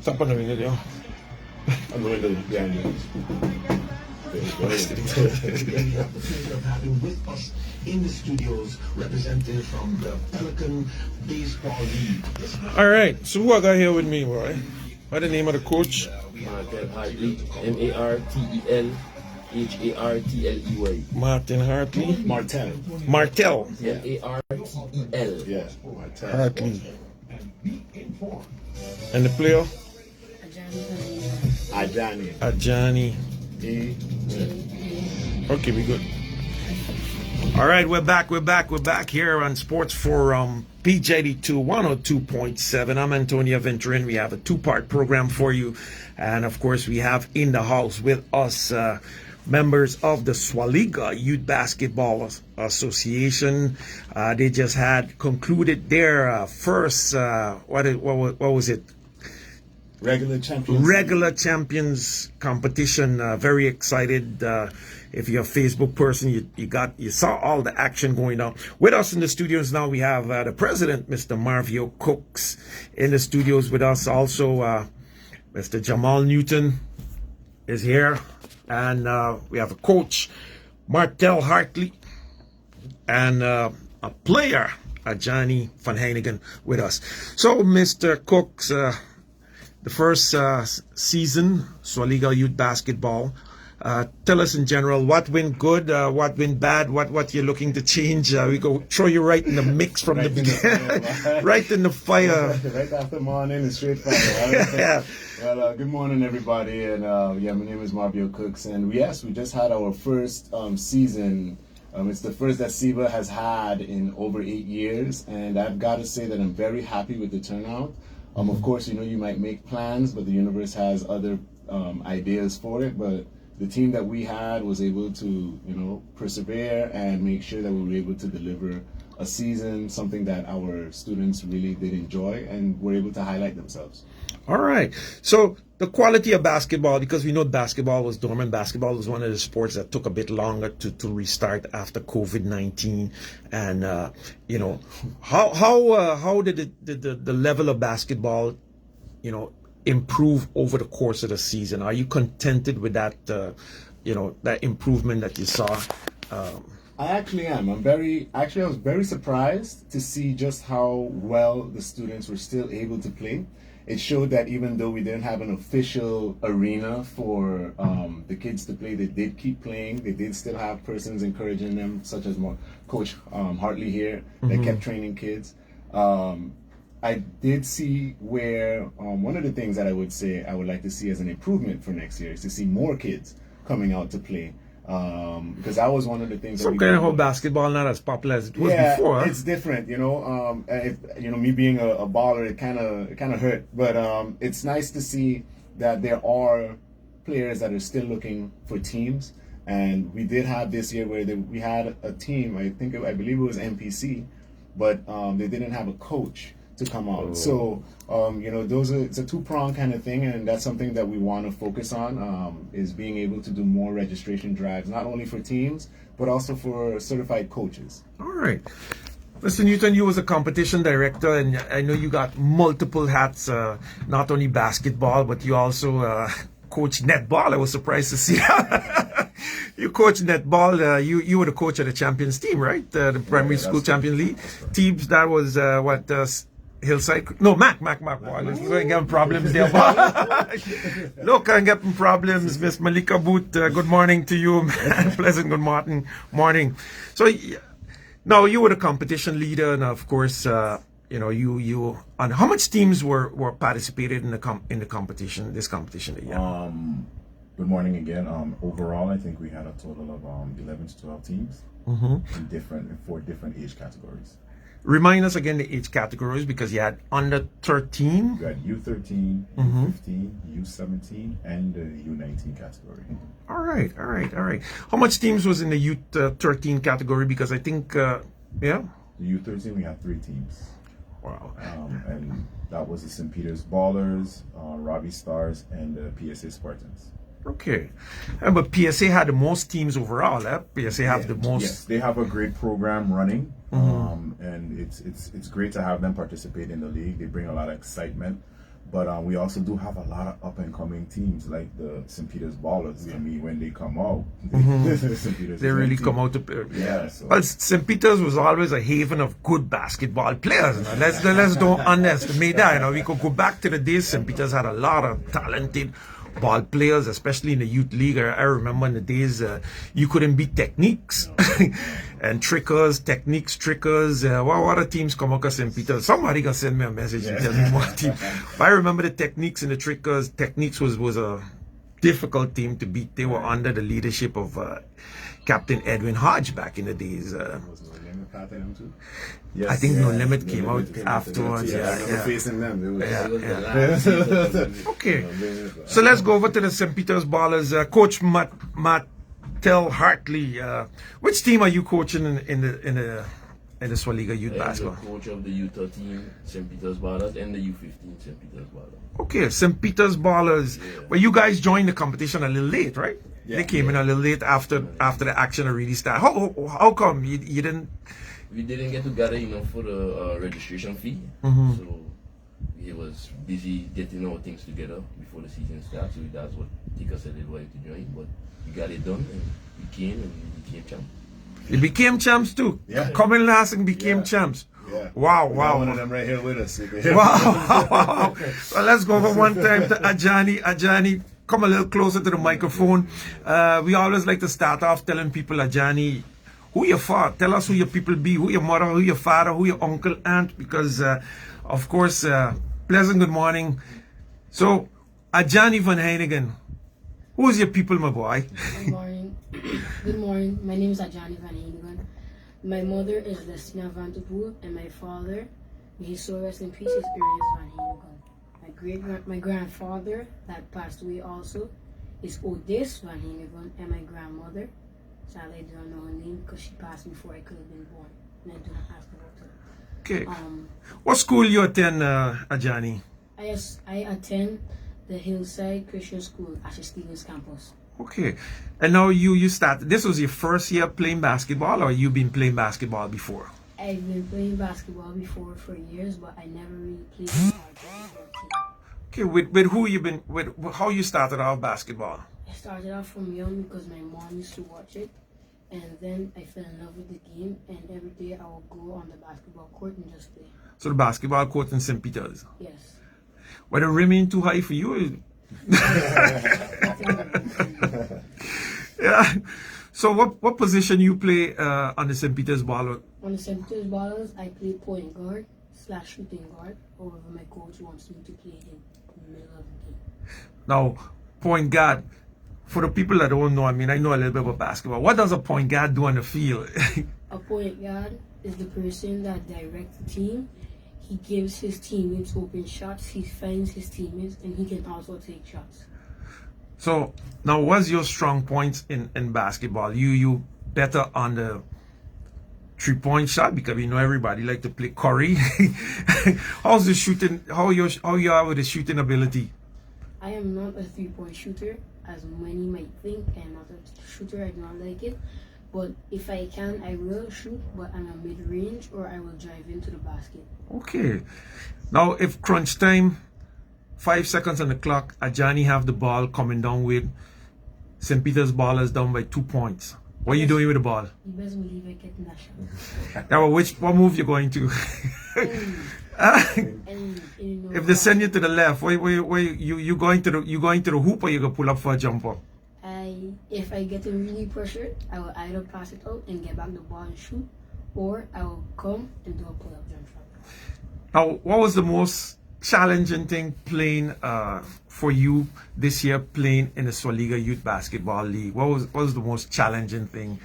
Tap on the window there. On the window behind you. Having with us in the studios, representative from the Pelican Baseball League. All right, so who I got here with me, boy? What's the name of the coach? Martelly, Martelly. Martin Hartley. Martelly. Martel. Martel. Yeah, Martelly. Hartley. And the player? Ajani. Ajani. Okay, we good. All right, we're back here on Sports Forum PJD2102.7. I'm Antonio Venturin. We have a two-part program for you. And of course, we have in the house with us members of the Swaliga Youth Basketball Association. They just had concluded their first, what was it? Regular champions competition. Very excited. If you're a Facebook person, you saw all the action going on. With us in the studios now, we have the president, Mr. Marvio Cooks, in the studios with us. Also, Mr. Jamal Newton is here, and we have a coach, Martel Hartley, and a player, Ajani Van Heinigen, with us. So, Mr. Cooks, the first season, Swaliga Youth Basketball. Tell us in general what went good, what went bad, what you're looking to change. We go throw you right in the mix from the beginning, right in the fire. Right after morning and straight fire. Yeah. Well, good morning, everybody, and yeah, my name is Marvio Cooks, and we just had our first season. It's the first that SEBA has had in over 8 years, and I've got to say that I'm very happy with the turnout. Of course, you might make plans, but the universe has other ideas for it. But the team that we had was able to, persevere and make sure that we were able to deliver a season, something that our students really did enjoy and were able to highlight themselves. All right. So the quality of basketball, because we know basketball was dormant. Basketball was one of the sports that took a bit longer to restart after COVID-19. And, how did the level of basketball, improve over the course of the season? Are you contented with that, that improvement that you saw? I actually am. I was very surprised to see just how well the students were still able to play. It showed that even though we didn't have an official arena for the kids to play, they did keep playing. They did still have persons encouraging them, such as Coach Hartley here, that kept training kids. I did see where one of the things that I would say I would like to see as an improvement for next year is to see more kids coming out to play. Because that was one of the things. Some kind of how basketball not as popular as it was before. It's different, me being a baller, it kind of hurt. But it's nice to see that there are players that are still looking for teams. And we did have this year where we had a team. I believe it was MPC, but they didn't have a coach to come out. So, it's a two-pronged kind of thing, and that's something that we want to focus on, is being able to do more registration drives, not only for teams, but also for certified coaches. All right. Mr. Newton, you was a competition director, and I know you got multiple hats, not only basketball, but you also coach netball. I was surprised to see you coach netball. You were the coach of the champions team, right? The primary school champion league teams. That was Hillside. No, Mac. Boy, let's go and get problems there. Look, I'm getting problems. Miss Malika Boot, good morning to you, man. Pleasant good morning. So now you were the competition leader, and of course, you. And how much teams were participated in the competition? This competition that you had? Good morning again. Overall, I think we had a total of 11 to 12 teams in 4 different age categories. Remind us again the age categories, because you had under 13. You had U13, U15, U17, and the U19 category. All right. How much teams was in the U13 category? Because I think, The U13, we had 3 teams. Wow. And that was the St. Peter's Ballers, Robbie Stars, and the PSA Spartans. Okay. But PSA had the most teams overall. PSA have the most. Yes, they have a great program running. And it's great to have them participate in the league. They bring a lot of excitement. But we also do have a lot of up and coming teams like the St. Peter's Ballers. I mean, when they come out, St. Peter's They really team. come out to Yeah. So. Well, St. Peter's was always a haven of good basketball players. You know. Let's don't underestimate that. You know, we could go back to the days St. Peter's had a lot of talented ball players, especially in the youth league. I remember in the days you couldn't beat techniques and trickers, techniques, trickers. What other teams come out of St. Peter's? Somebody can send me a message and tell me what team. But I remember the techniques and the trickers. Techniques was a difficult team to beat. They were under the leadership of Captain Edwin Hodge back in the days. Was No Limit part of them too? Yes, I think No yeah, Limit No came Limit out afterwards. Yeah, I Yeah, remember yeah. facing them. It was, Yeah, It was yeah. the last season. Okay, so let's go over to the St. Peter's Ballers. Coach Martelly Hartley. Which team are you coaching in the Swaliga Youth I am the Basketball? coach of the U13 St. Peter's Ballers and the U15 St. Peter's Ballers. Okay, St. Peter's Ballers. Yeah. Well, you guys joined the competition a little late, right? Yeah. They came in a little late after the action really started. How come you didn't? We didn't get to gather enough for the registration fee, Mm-hmm. so we was busy getting our things together before the season starts. So that's what took us a little while to join, but we got it done and we came and we became champ. You became champs too. Yeah. Coming last and became Yeah. champs. yeah. Wow, We got wow. one of them right here with us. Wow. Well, let's go over one time to Ajani. Ajani, come a little closer to the microphone. We always like to start off telling people, Ajani, who your father, tell us who your people be, who your mother, who your father, who your uncle, aunt, because, of course, pleasant good morning. So, Ajani van Heinigen, who's your people, my boy? Good morning. Good morning. My name is Ajani van Heinigen. My mother is Lestina van de Boer, and my father, may his soul rest in peace, is Ernest van Heinigen. My grandfather, that passed away also, is Odis van Heinigen, and my grandmother, sadly I don't know her name because she passed before I could have been born, and I do not ask about her. Okay. What school you attend, Ajani? I attend the Hillside Christian School at the Stevens campus. Okay. And now you started, this was your first year playing basketball, or you been playing basketball before? I've been playing basketball before for years, but I never really played with our basketball team. Okay, with who you been, with how you started off basketball? I started off from young because my mom used to watch it, and then I fell in love with the game, and every day I would go on the basketball court and just play. So the basketball court in St. Peter's. Yes. Were the rim ain't too high for you? Yeah. So what position you play on the St. Peter's ball? On the St. Peter's Ballers, I play point guard / shooting guard. However, my coach wants me to play in the middle of the game. Now, point guard. For the people that don't know, I mean, I know a little bit about basketball. What does a point guard do on the field? A point guard is the person that directs the team. He gives his teammates open shots, he finds his teammates, and he can also take shots. So now, what's your strong points in basketball? You better on the 3-point shot, because we know everybody like to play Curry. How's the shooting? How you are with the shooting ability? I am not a 3-point shooter, as many might think. I am not a shooter, I do not like it. But if I can, I will shoot, but I'm a mid-range, or I will drive into the basket. Okay. Now, if crunch time, 5 seconds on the clock, Ajani have the ball coming down with St. Peter's Ballers down by 2 points. What are you doing with the ball? You best believe I get in that shot. Now, what move you going to? And you know, If they send you to the left, where you going to the hoop, or you gonna pull up for a jumper? if I get really pressured, I will either pass it out and get back the ball and shoot, or I will come and do a pull-up jump shot. Now, what was the most challenging thing playing for you this year, playing in the Swaliga Youth Basketball League? What was the most challenging thing?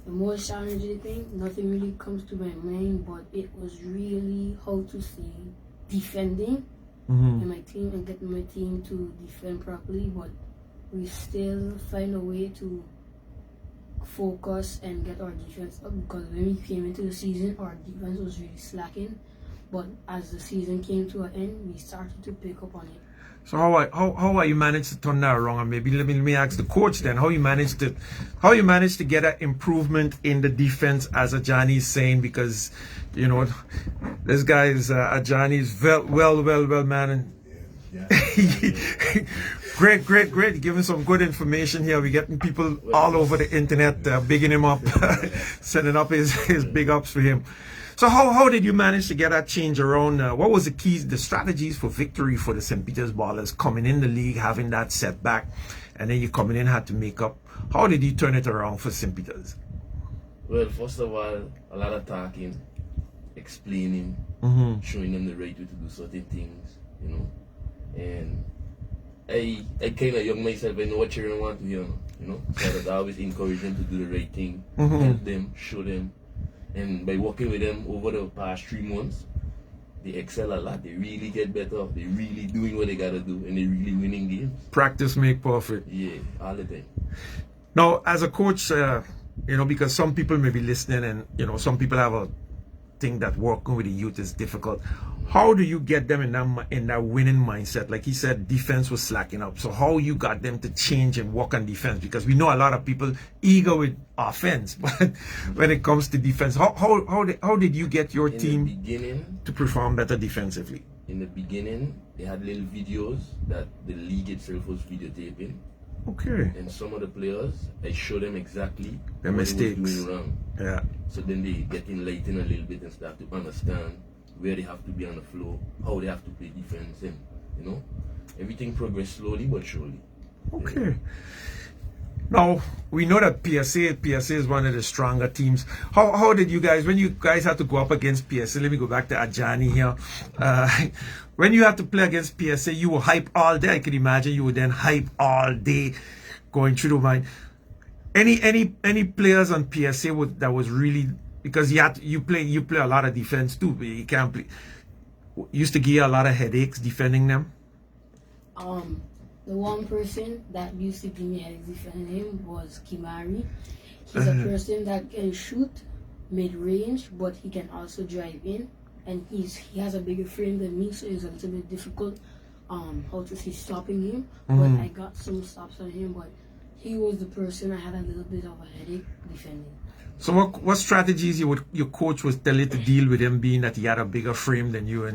The most challenging thing, nothing really comes to my mind, but it was really, how to say, defending in my team and getting my team to defend properly, but we still find a way to focus and get our defense up, because when we came into the season, our defense was really slacking, but as the season came to an end, we started to pick up on it. So how you managed to turn that around? And maybe let me ask the coach then, how you managed to get an improvement in the defense, as Ajani is saying, because you know this guy is Ajani is well man, and Yeah. Great. You're giving some good information here. We're getting people all over the internet bigging him up, sending up his big ups for him. So how did you manage to get that change around? What was the keys, the strategies for victory for the St. Peter's Ballers coming in the league, having that setback, and then you coming in had to make up? How did you turn it around for St. Peter's? Well, first of all, a lot of talking, explaining, showing them the right way to do certain things, you know. And I kind of young myself, I know what children want to hear, you know. So I always encourage them to do the right thing, help them, show them. And by working with them over the past 3 months, they excel a lot. They really get better. They really doing what they gotta do, and they really winning games. Practice make perfect. Yeah, all the time. Now, as a coach, you know, because some people may be listening, and you know, some people have a thing that working with the youth is difficult. How do you get them in that winning mindset? Like he said, defense was slacking up. So how you got them to change and work on defense? Because we know a lot of people eager with offense, but when it comes to defense, how did you get your team to perform better defensively? In the beginning, they had little videos that the league itself was videotaping. Okay. And some of the players, I show them exactly their mistakes. They was doing wrong. Yeah. So then they get enlightened a little bit and start to understand where they have to be on the floor, how they have to play defense, and you know, everything progressed slowly but surely. Okay. Now we know that PSA is one of the stronger teams. How did you guys, when you guys had to go up against PSA? Let me go back to Ajani here. When you had to play against PSA, you were hype all day. I could imagine you were then hype all day, going through the mind. Any players on PSA that was really, because you play a lot of defense too, but you can't play. Used to give you a lot of headaches defending them. The one person that used to give me headaches defending him was Kimari. He's a person that can shoot mid-range, but he can also drive in, and he has a bigger frame than me, so it's a little bit difficult how to see stopping him. But I got some stops on him, but he was the person I had a little bit of a headache defending. So what strategies your coach was tell you to deal with him, being that he had a bigger frame than you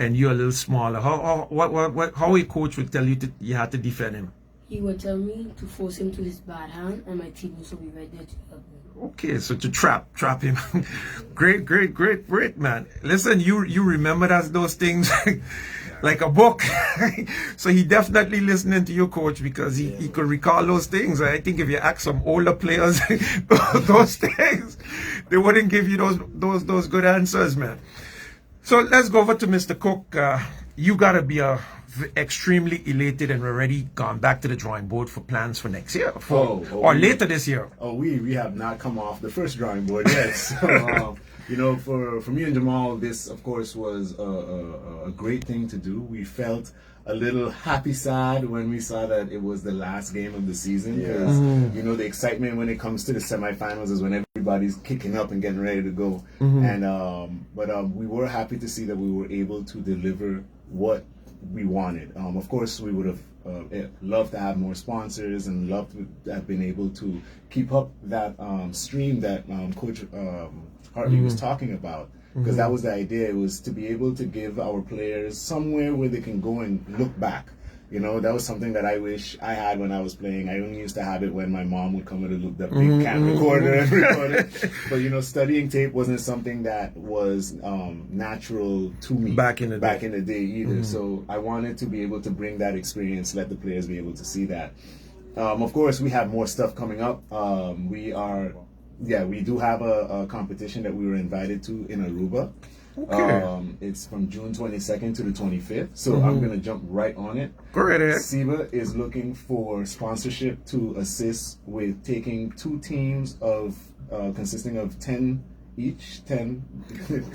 and you're a little smaller? How a coach would tell you you had to defend him? He would tell me to force him to his bad hand, and my teammates will be right there to help me. Okay, so to trap him. Great, man. Listen, you remember those things like a book. So he definitely listening to your coach, because he could recall those things. I think if you ask some older players those things, they wouldn't give you those good answers, man. So let's go over to Mr. Cook. You gotta be extremely elated and already gone back to the drawing board for plans for next year, or later this year. Oh, we have not come off the first drawing board yet. So, you know, for me and Jamal, this of course was a great thing to do. We felt a little happy sad when we saw that it was the last game of the season, because you know, the excitement when it comes to the semifinals is when everybody's kicking up and getting ready to go. And but we were happy to see that we were able to deliver what we wanted. Of course, we would have loved to have more sponsors and loved to have been able to keep up that stream that Coach Hartley was talking about, because that was the idea. It was to be able to give our players somewhere where they can go and look back. You know, that was something that I wish I had when I was playing. I only used to have it when my mom would come with the big cam recorder and record it. But, you know, studying tape wasn't something that was natural to me back in the day either. So I wanted to be able to bring that experience, let the players be able to see that. Of course, we have more stuff coming up. We do have a competition that we were invited to in Aruba. Okay. It's from June 22nd to the 25th, so I'm going to jump right on it. Go right ahead. SIBA is looking for sponsorship to assist with taking 2 teams of consisting of 10 each, 10.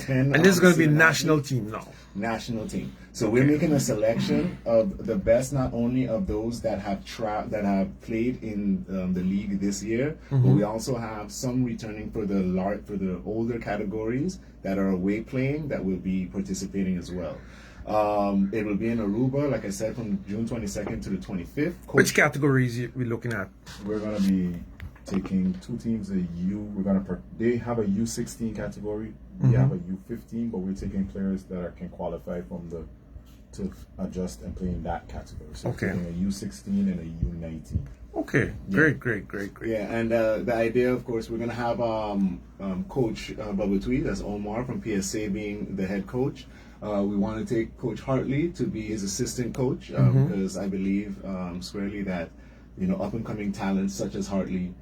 And this is going to be a national team now. National team. So we're making a selection of the best, not only of those that have played in the league this year, but we also have some returning for the older categories that are away playing that will be participating as well. It will be in Aruba, like I said, from June 22nd to the 25th. Which categories are we looking at? We're going to be taking 2 teams. They have a U16 category. We have a U15, but we're taking players that can qualify from the to adjust and play in that category. So Okay. playing a U16 and a U19. Okay, great. Yeah, and the idea, of course, we're gonna have Coach Babatui, that's Omar from PSA, being the head coach. We want to take Coach Hartley to be his assistant coach because I believe squarely that up and coming talents such as Hartley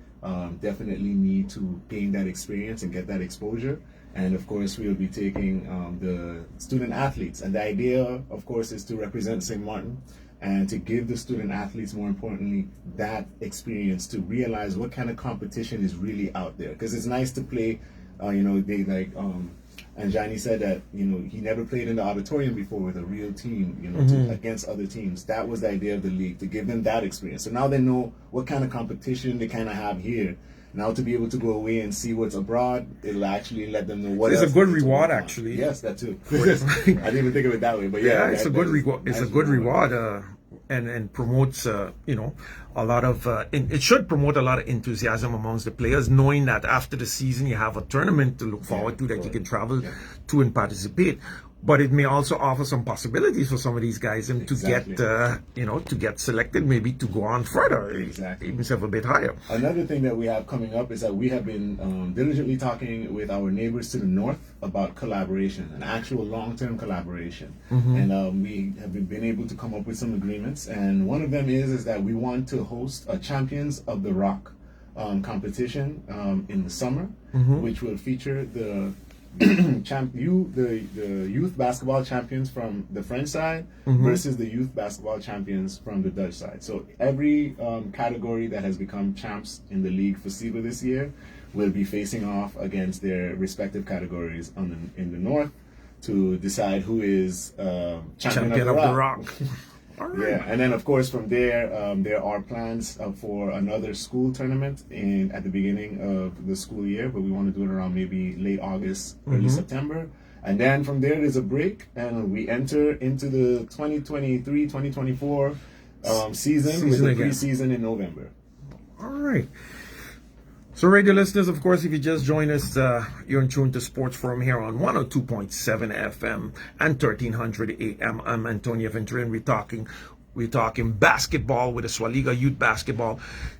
definitely need to gain that experience and get that exposure. And of course, we'll be taking the student athletes, and the idea, of course, is to represent St. Martin and to give the student athletes, more importantly, that experience to realize what kind of competition is really out there. Because it's nice to play, they like, and Ajani said that, he never played in the auditorium before with a real team, against other teams. That was the idea of the league, to give them that experience. So now they know what kind of competition they kind of have here. Now to be able to go away and see what's abroad, it'll actually let them know what It's a else good they need to reward, work on. actually. Yes, that too. I didn't even think of it that way, but yeah. It's a good reward. It's a good reward, and promotes a lot of it should promote a lot of enthusiasm amongst the players, knowing that after the season you have a tournament to look forward to that you can travel to and participate. But it may also offer some possibilities for some of these guys and to get to get selected, maybe to go on further, even a bit higher. Another thing that we have coming up is that we have been diligently talking with our neighbors to the north about collaboration, an actual long-term collaboration. And we have been able to come up with some agreements. And one of them is that we want to host a Champions of the Rock competition in the summer, which will feature the youth basketball champions from the French side versus the youth basketball champions from the Dutch side. So every category that has become champs in the league for SIBA this year will be facing off against their respective categories in the north to decide who is champion of the rock. Yeah, and then of course from there, there are plans for another school tournament at the beginning of the school year, but we want to do it around maybe late August, early September. And then from there, there's a break, and we enter into the 2023-2024 season with the preseason in November. All right. So, radio listeners, of course, if you just joined us, you're in tune to Sports Forum here on 102.7 FM and 1300 AM. I'm Antonio Ventura, and we're talking basketball with the Swaliga Youth Basketball.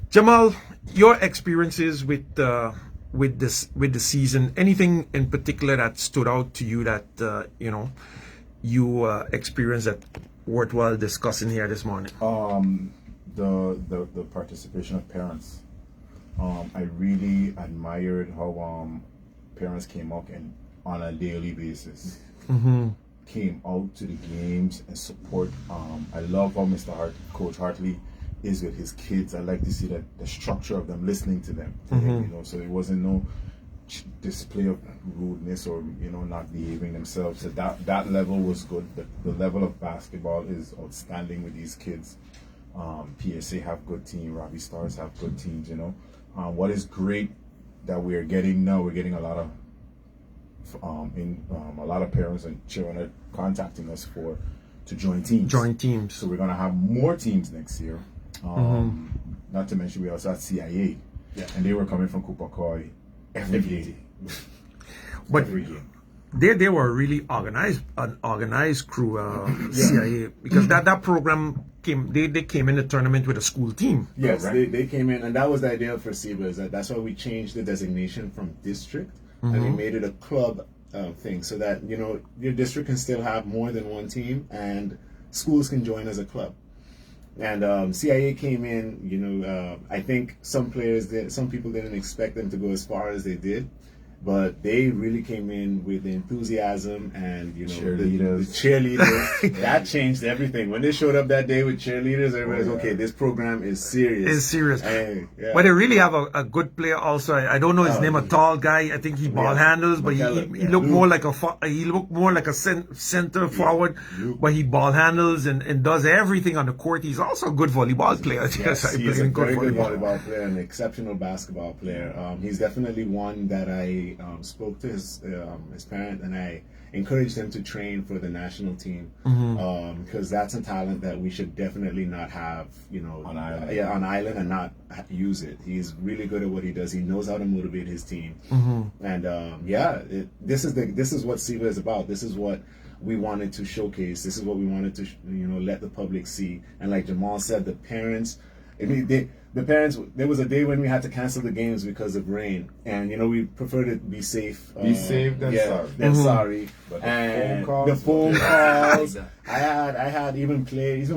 Jamal, your experiences with the season, anything in particular that stood out to you that you experienced that worthwhile discussing here this morning? The participation of parents. I really admired how parents came out and on a daily basis came out to the games and support. I love how Coach Hartley is with his kids. I like to see that the structure of them, listening to them. So there wasn't no display of rudeness or not behaving themselves. So that level was good. The level of basketball is outstanding with these kids. PSA have good team. Robbie Stars have good teams. What is great that we're getting now, we're getting a lot of parents and children are contacting us to join teams. So we're gonna have more teams next year. Not to mention we also had CIA, and they were coming from Kupakoi every day. But every game. They were really an organized crew, CIA, because that program came in the tournament with a school team. Yes, right? they came in, and that was the idea for SIBA. Is that's why we changed the designation from district and we made it a club thing, so that your district can still have more than one team, and schools can join as a club. And CIA came in. I think some people didn't expect them to go as far as they did. But they really came in with enthusiasm and the cheerleaders. That changed everything. When they showed up that day with cheerleaders, everybody's okay. This program is serious. It's serious. And, but they really have a good player also. I don't know his name. A tall guy. I think he ball handles, but he looked more like a center forward. But he ball handles and does everything on the court. He's also a good volleyball player. Yes, he's a very good volleyball player, an exceptional basketball player. He's definitely one that I spoke to his parent, and I encouraged him to train for the national team because that's a talent that we should definitely not have, on island and not use it. He's really good at what he does. He knows how to motivate his team, and this is what SIBA is about. This is what we wanted to showcase. This is what we wanted to, let the public see. And like Jamal said, the parents, there was a day when we had to cancel the games because of rain, and we prefer to be safe. Be safe than sorry. Than sorry. But And the phone calls. I had even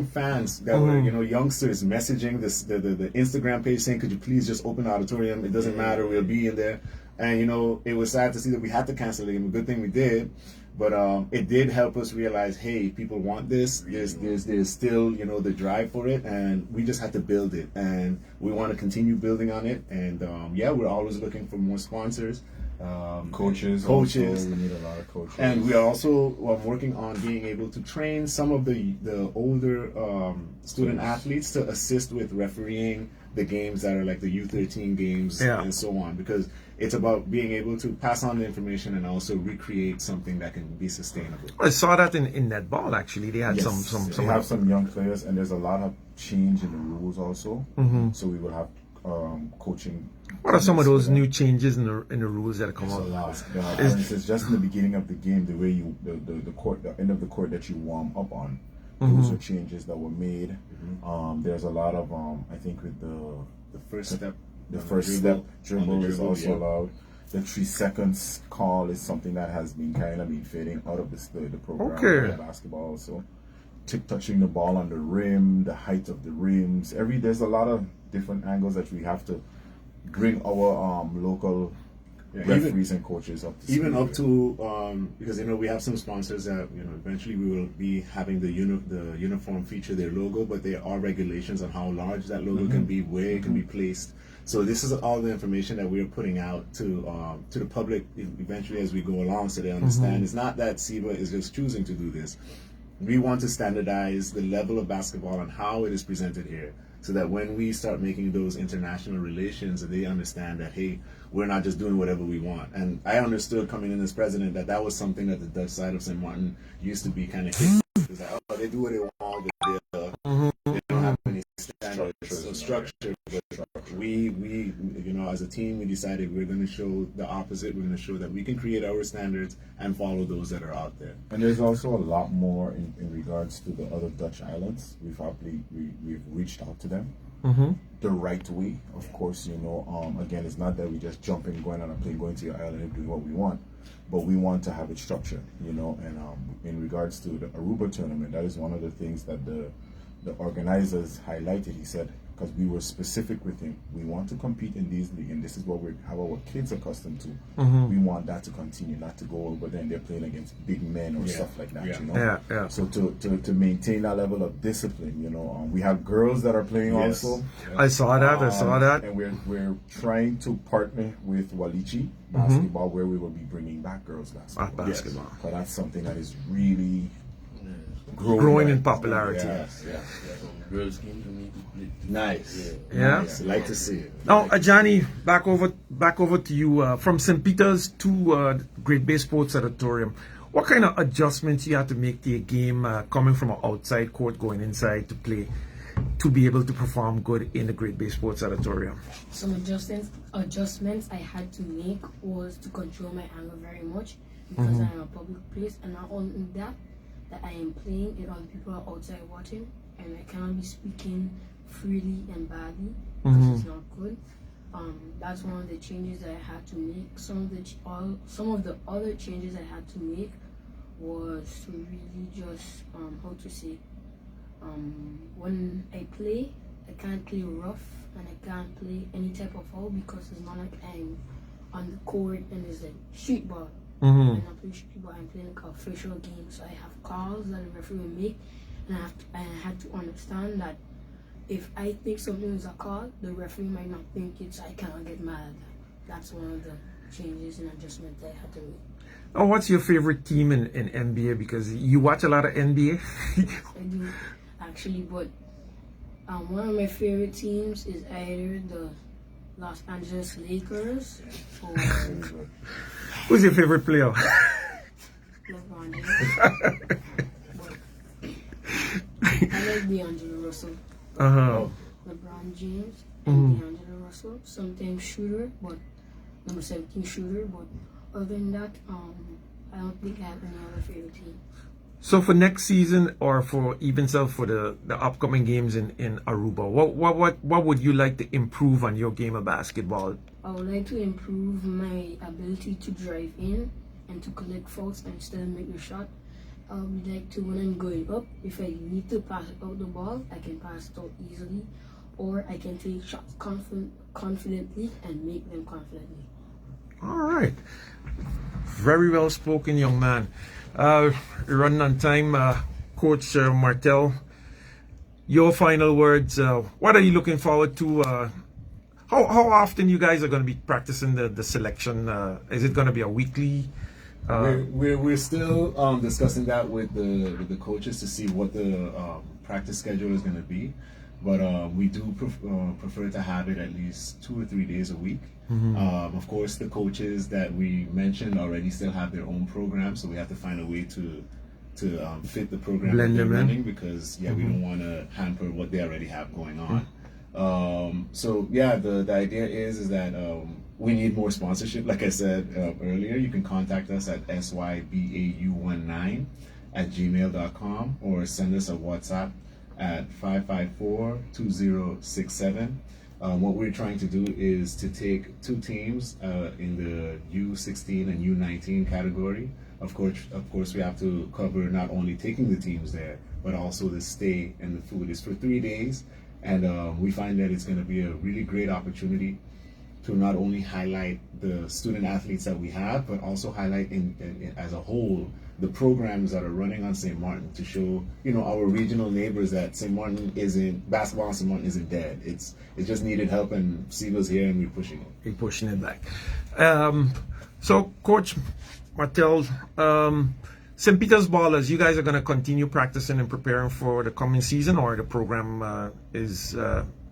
fans that were youngsters messaging the Instagram page saying, could you please just open the auditorium? It doesn't matter, we'll be in there. And it was sad to see that we had to cancel the game. A good thing we did. But it did help us realize, hey, people want this. There's still, the drive for it, and we just had to build it, and we want to continue building on it. And we're always looking for more sponsors, coaches. Also, we need a lot of coaches, and we are also working on being able to train some of the older student athletes to assist with refereeing the games that are like the U13 games and so on, because it's about being able to pass on the information and also recreate something that can be sustainable. I saw that in netball, actually. They had some they have some young players, and there's a lot of change in the rules also. So we will have coaching. What are some of those new changes in the rules that come out? For instance, just in the beginning of the game, the way the end of the court that you warm up on, those are changes that were made. There's a lot of I think with the first step. The first step dribble is also allowed. The 3 seconds call is something that has been fading out of the program of basketball also. Touching the ball on the rim, the height of the rims. There's a lot of different angles that we have to bring our local referees and coaches up to speed. Even up to because we have some sponsors that eventually we will be having the uniform feature their logo, but there are regulations on how large that logo can be, where it can be placed. So this is all the information that we are putting out to the public eventually as we go along, so they understand. It's not that SEBA is just choosing to do this. We want to standardize the level of basketball and how it is presented here, so that when we start making those international relations, they understand that, hey, we're not just doing whatever we want. And I understood coming in as president that was something that the Dutch side of St. Martin used to be kind of hit. It's like, oh, they do what they want, they don't have any standards or structure. But we as a team, we decided we're going to show the opposite. We're going to show that we can create our standards and follow those that are out there. And there's also a lot more in regards to the other Dutch islands. We've reached out to them the right way. Of course, again, it's not that we just jump in, going on a plane, going to your island and doing what we want, but we want to have it structured, and in regards to the Aruba tournament, that is one of the things that the organizers highlighted. He said, because we were specific with him, we want to compete in these leagues, and this is what how our kids are accustomed to. We want that to continue, not to go over there and they're playing against big men or stuff like that. So to maintain that level of discipline, we have girls that are playing also. I saw that. And we're trying to partner with Walichi basketball, where we will be bringing back girls basketball. So that's something that is really growing in popularity. Girls came to me to play. Nice. Nice. Like to see it. Now, Ajani, back over to you. From St. Peter's to Great Bay Sports Auditorium, what kind of adjustments you had to make to your game coming from an outside court, going inside to play, to be able to perform good in the Great Bay Sports Auditorium? Some adjustments I had to make was to control my anger very much, because I'm a public place, and not only that I am playing it on people are outside watching, and I cannot be speaking freely and badly because it's not good. That's one of the changes that I had to make. Some of the other changes I had to make was to really just when I play, I can't play rough and I can't play any type of foul, because it's not like I'm on the court and it's like street ball. I'm not playing street ball, I'm playing like an official game, so I have calls that the referee will make, and I had to understand that if I think something is a call, the referee might not think it, so I cannot get mad at that. That's one of the changes and adjustments that I had to make. Oh, what's your favorite team in NBA? Because you watch a lot of NBA. I do, actually, but one of my favorite teams is either the Los Angeles Lakers or Who's your favorite player? LeBron James. I like D'Angelo Russell. LeBron James and D'Angelo Russell. Sometimes shooter, but number 17 shooter. But other than that, I don't think I have any other favorite team. So for next season, or for even so for the upcoming games in Aruba, what would you like to improve on your game of basketball? I would like to improve my ability to drive in and to collect fouls and still make the shot. I would like to, when I'm going up, if I need to pass out the ball, I can pass it out easily, or I can take shots confidently and make them confidently. All right. Very well spoken, young man. Running on time, Coach Martel. Your final words. What are you looking forward to? How often you guys are going to be practicing the selection? Is it going to be a weekly? We're still discussing that with the coaches to see what the practice schedule is going to be, but we do prefer to have it at least 2 or 3 days a week. Of course, the coaches that we mentioned already still have their own program, so we have to find a way to fit the program that they're running, because we don't want to hamper what they already have going on. So yeah, the idea is that we need more sponsorship. Like I said earlier, you can contact us at sybau19@gmail.com or send us a WhatsApp at 554-2067. What we're trying to do is to take 2 teams in the U16 and U19 category. Of course, we have to cover not only taking the teams there, but also the stay and the food. Is for 3 days, and we find that it's going to be a really great opportunity to not only highlight the student athletes that we have, but also highlight in as a whole the programs that are running on St. Martin, to show our regional neighbors that basketball in St. Martin isn't dead. It just needed help, and Seagull's here and we're pushing it. We're pushing it back. So Coach Martel, St. Peter's Ballers, you guys are going to continue practicing and preparing for the coming season, or the program is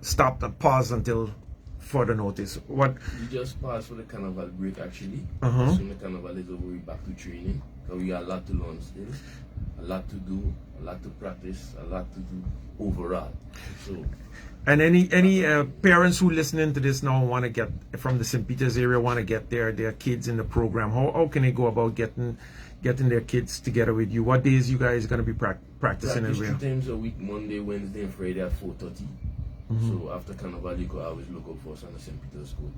stopped and paused until further notice? What? We just paused for the carnival break actually. As soon as the carnival is over, we're back to training. So we got a lot to learn still, a lot to do, a lot to practice, a lot to do overall. So. And any parents who listening to this now want to get from the St. Peter's area, want to get their kids in the program, how can they go about getting their kids together with you? What days you guys going to be practicing? Practice 2 times a week, Monday, Wednesday, and Friday at 4:30. So after carnival, you could always look up for us on the St. Peter's School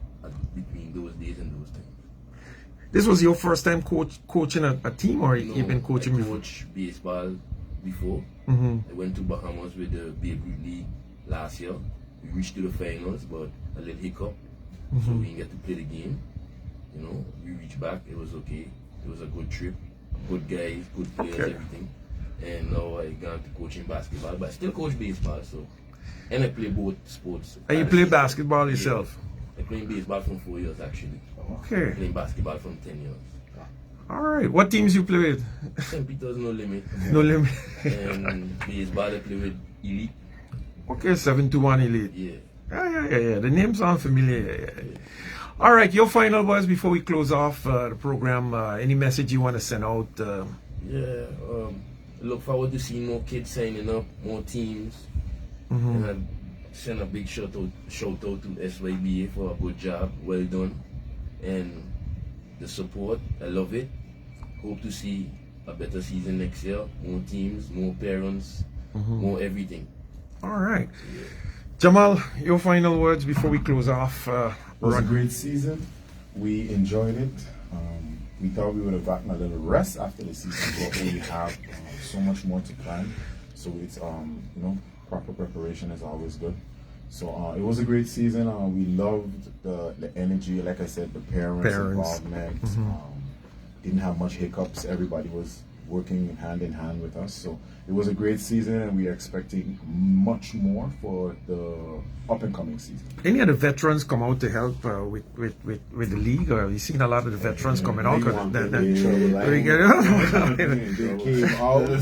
between those days and those times. This was your first time coaching a team, or you've been coaching before? I coached baseball before. I went to Bahamas with the Babe Ruth League last year. We reached to the finals, but a little hiccup, so we didn't get to play the game. We reached back. It was okay. It was a good trip. Good guys, good players, everything. And now I got to coaching basketball, but I still coach baseball. So, and I play both sports. And you play basketball yourself? I played baseball for 4 years actually. Okay. Playing basketball from 10 years. All right. What teams you play with? St. Peter's No Limit. No Limit. And baseball I play with Elite. Okay, 721 Elite. Yeah. Yeah. The names sound familiar. Yeah. All right, your final words before we close off the program. Any message you want to send out? Look forward to seeing more kids signing up, more teams. And I send a big shout out to SYBA for a good job, well done. And the support, I love it. Hope to see a better season next year. More teams, more parents, more everything. All right. Jamal, your final words before we close off. It was a great season. We enjoyed it. We thought we would have gotten a little rest after the season, but we have so much more to plan. So it's proper preparation is always good. So it was a great season. We loved the energy. Like I said, the parents. Involvement. Didn't have much hiccups. Everybody was working hand in hand with us. So it was a great season, and we are expecting much more for the up and coming season. Any of the veterans come out to help with the league, or have you seen a lot of the veterans coming out? They came out.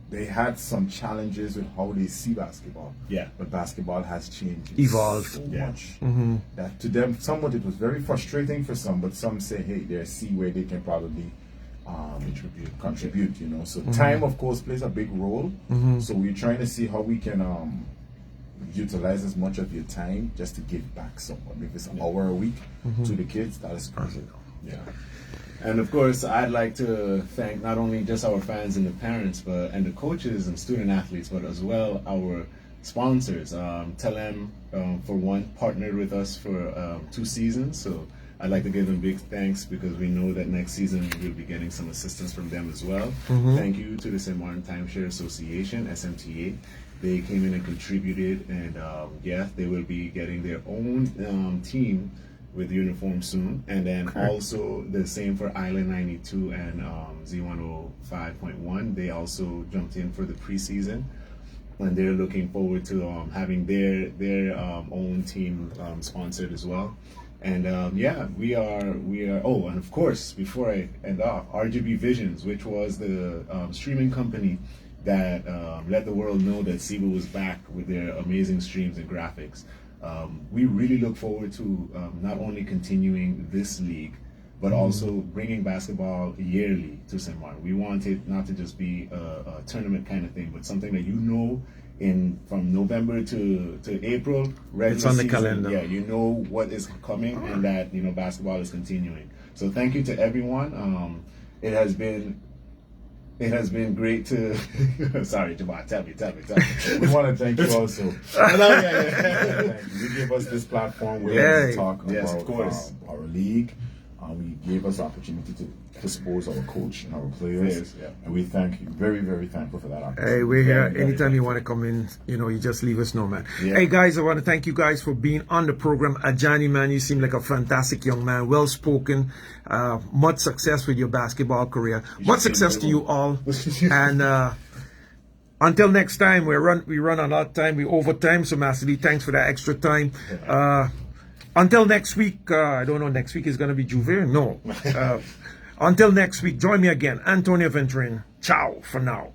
They had some challenges with how they see basketball. Yeah. But basketball has changed. Evolved. So much. That to them, somewhat it was very frustrating for some, but some say, hey, they see where they can probably contribute, So time, of course, plays a big role. So we're trying to see how we can utilize as much of your time just to give back somewhat. If it's an hour a week to the kids, that is great. Yeah. And of course, I'd like to thank not only just our fans and the parents, and the coaches and student athletes, but as well our sponsors. Telem, for one, partnered with us for 2 seasons, so I'd like to give them big thanks because we know that next season we'll be getting some assistance from them as well. Thank you to the St. Martin Timeshare Association, SMTA. They came in and contributed, and yeah, they will be getting their own team with uniform soon. And then also the same for Island 92 and Z105.1. They also jumped in for the preseason, and they're looking forward to having their own team sponsored as well. And yeah, we are. Oh, and of course, before I end off, RGB Visions, which was the streaming company that let the world know that SIBA was back with their amazing streams and graphics. We really look forward to not only continuing this league, but also bringing basketball yearly to St. Martin. We want it not to just be a tournament kind of thing, but something that from November to April, It's on the season, calendar. yeah, you know what is coming, and that basketball is continuing. So thank you to everyone. It has been great to. Sorry, Jabbar, tell me. We want to thank you also. Yeah. Thank you. You gave us this platform where we can talk Yes, about of course. our league. We gave us the opportunity to expose our coach and our players, Yeah. and we thank you. Very, very thankful for that opportunity. Hey, we're here. Very, very Anytime you thankful. want to come in, you just leave us know, man. Yeah. Hey, guys, I want to thank you guys for being on the program. Ajani, man, you seem like a fantastic young man, well-spoken. Much success with your basketball career. Much success to you all. And until next time, we run a lot of time. We overtime, so Master Lee, thanks for that extra time. Until next week, I don't know, next week is going to be Juve? No. Until next week, join me again, Antonio Ventrin. Ciao for now.